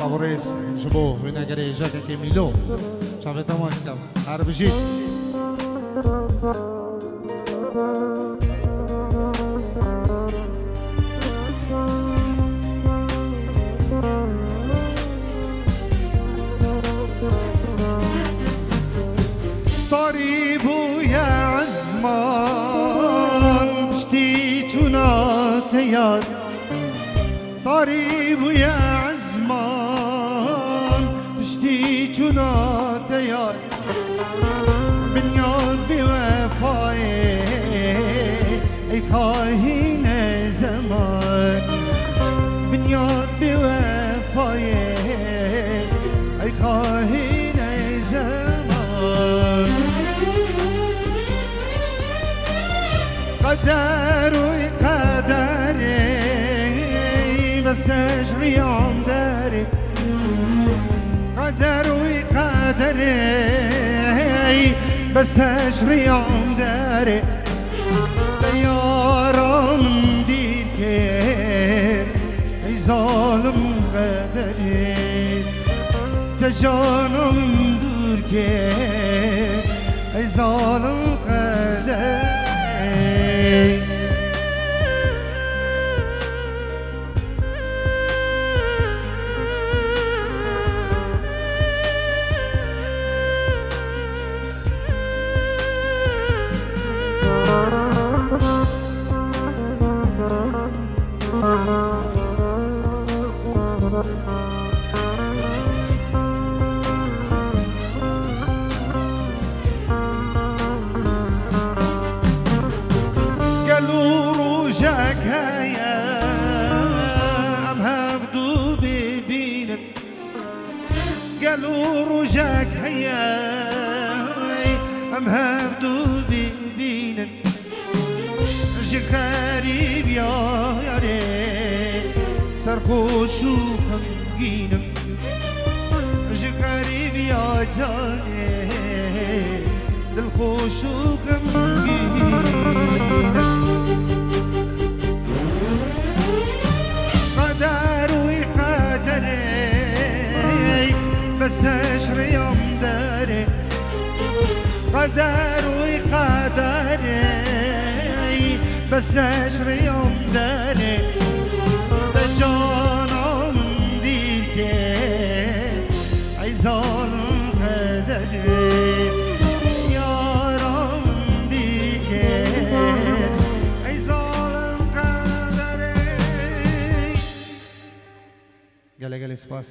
عبريس جبو هنا قري جاكا كميلو شافتا ما كتاب عربجي طريبو يا عزمان بشتيتونا تيار طريبو يا عزمان بشتيتونا تيار بنياد بوفاي اي خاين زمان بنياد بوفاي اي خاين زمان قدر وقدري بس اجري يوم داري قدر وقدري بس اجري يوم داري طيارة من دير كير اي ظالم قدري تجانا من دور كير اي ظالم قدري قالوا رجاك هيا أم هبدو بينن جي غريب يا ريت صرخو شو خمجينم جي غريب يا جاني دلخو شو خمجينم قدر وقدري بس اجري يوم داري قدر وقدري بس اجري يوم داري تجانا من ديك اي ظالم قدري يا رب من ديك اي ظالم قدري قال سباس